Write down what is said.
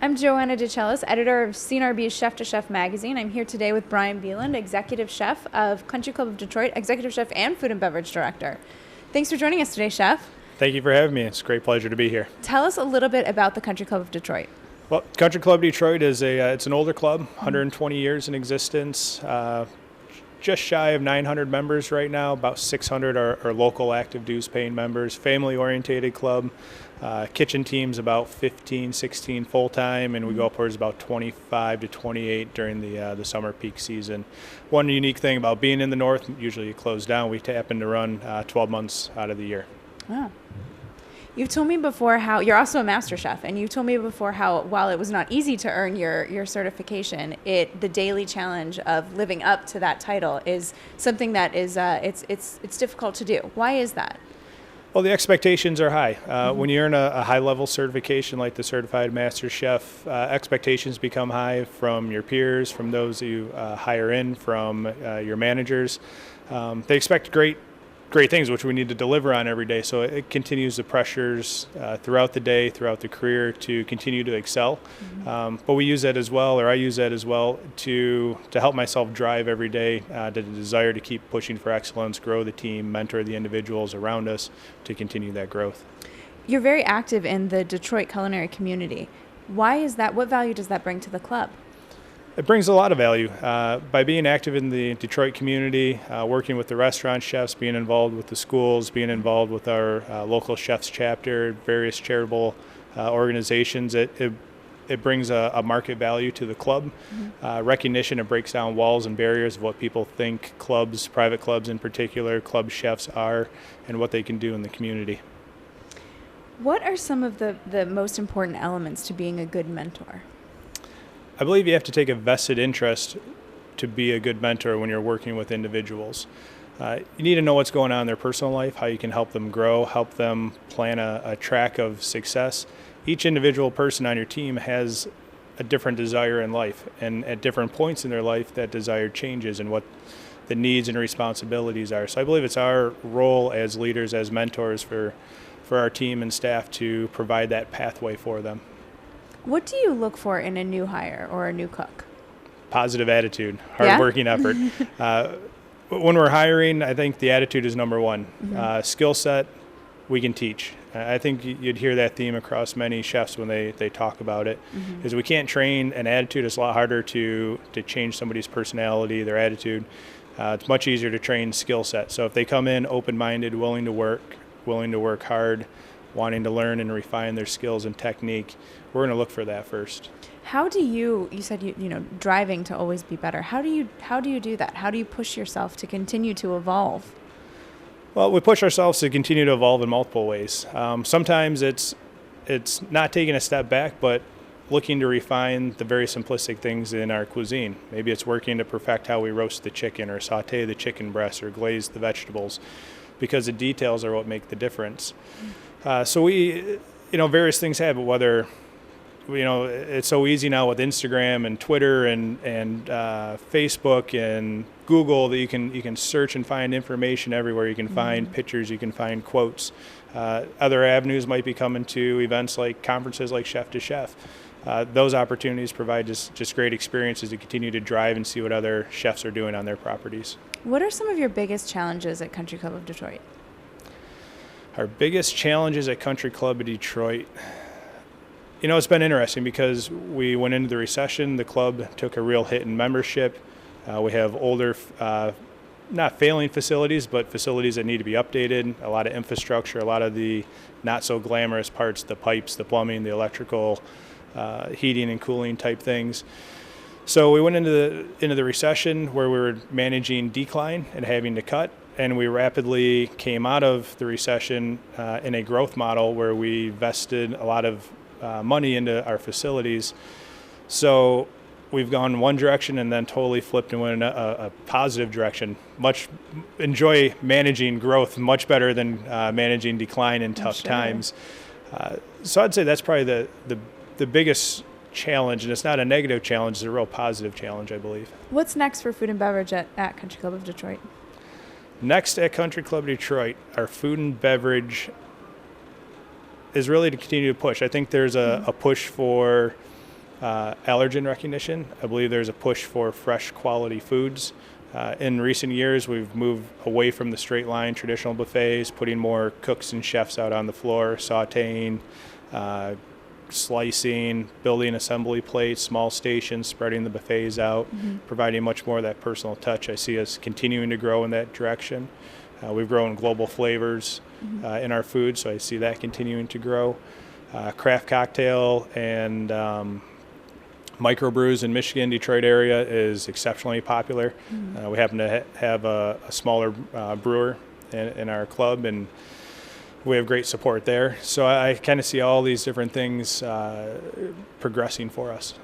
I'm Joanna DeCellis, editor of CNRB's Chef to Chef magazine. I'm here today with Brian Beland, executive chef of Country Club of Detroit, executive chef and food and beverage director. Thanks for joining us today, Chef. Thank you for having me. It's a great pleasure to be here. Tell us a little bit about the Country Club of Detroit. Well, Country Club Detroit is it's an older club, 120 years in existence. Just shy of 900 members right now. About 600 are local active dues paying members. Family-orientated club. Kitchen teams about 15, 16 full-time, and we go upwards about 25 to 28 during the summer peak season. One unique thing about being in the north, usually you close down, we happen to run 12 months out of the year. Oh. You've told me before how you're also a master chef, and you told me before how while it was not easy to earn your certification, the daily challenge of living up to that title is something that is it's difficult to do. Why is that? Well, the expectations are high. When you earn a high-level certification like the Certified Master Chef, expectations become high from your peers, from those you hire in, from your managers. They expect great things, which we need to deliver on every day. So it continues the pressures throughout the day, throughout the career to continue to excel. But we use that as well, or I use that as well, to help myself drive every day, the desire to keep pushing for excellence, grow the team, mentor the individuals around us to continue that growth. You're very active in the Detroit culinary community. Why is that? What value does that bring to the club? It brings a lot of value. By being active in the Detroit community, working with the restaurant chefs, being involved with the schools, being involved with our local chefs chapter, various charitable organizations, it brings a market value to the club. Recognition, it breaks down walls and barriers of what people think clubs, private clubs in particular, club chefs are, and what they can do in the community. What are some of the most important elements to being a good mentor? I believe you have to take a vested interest to be a good mentor when you're working with individuals. You need to know what's going on in their personal life, how you can help them grow, help them plan a track of success. Each individual person on your team has a different desire in life, and at different points in their life, that desire changes and what the needs and responsibilities are. So I believe it's our role as leaders, as mentors for our team and staff to provide that pathway for them. What do you look for in a new hire or a new cook? Positive attitude, hardworking effort. When we're hiring, I think the attitude is number one. Skill set, we can teach. I think you'd hear that theme across many chefs when they talk about it, is we can't train an attitude. It's a lot harder to change somebody's personality, their attitude. It's much easier to train skill set. So if they come in open-minded, willing to work hard, wanting to learn and refine their skills and technique, we're going to look for that first. How do you said driving to always be better. How do you do that? How do you push yourself to continue to evolve? Well, we push ourselves to continue to evolve in multiple ways. Sometimes it's not taking a step back, but looking to refine the very simplistic things in our cuisine. Maybe it's working to perfect how we roast the chicken or saute the chicken breast or glaze the vegetables, because the details are what make the difference. So we, various things happen, whether, it's so easy now with Instagram and Twitter and Facebook and Google that you can search and find information everywhere. You can find pictures, you can find quotes. Other avenues might be coming to events like conferences like Chef to Chef. Those opportunities provide just great experiences to continue to drive and see what other chefs are doing on their properties. What are some of your biggest challenges at Country Club of Detroit? Our biggest challenges at Country Club of Detroit, it's been interesting because we went into the recession. The club took a real hit in membership. We have older, not failing facilities, but facilities that need to be updated, a lot of infrastructure, a lot of the not so glamorous parts, the pipes, the plumbing, the electrical, heating and cooling type things. So we went into the recession where we were managing decline and having to cut. And we rapidly came out of the recession in a growth model where we vested a lot of money into our facilities. So we've gone one direction and then totally flipped and went in a positive direction. Enjoy managing growth much better than managing decline in tough times. So I'd say that's probably the biggest challenge, and it's not a negative challenge, it's a real positive challenge, I believe. What's next for food and beverage at Country Club of Detroit? Next at Country Club Detroit, our food and beverage is really to continue to push. I think there's a push for allergen recognition. I believe there's a push for fresh quality foods. In recent years, we've moved away from the straight line traditional buffets, putting more cooks and chefs out on the floor, sauteing, slicing, building assembly plates, small stations, spreading the buffets out, providing much more of that personal touch. I see us continuing to grow in that direction. We've grown global flavors in our food, so I see that continuing to grow. Craft cocktail and microbrews in Michigan, Detroit area is exceptionally popular. We happen to have a smaller brewer in our club, and we have great support there. So I kind of see all these different things progressing for us.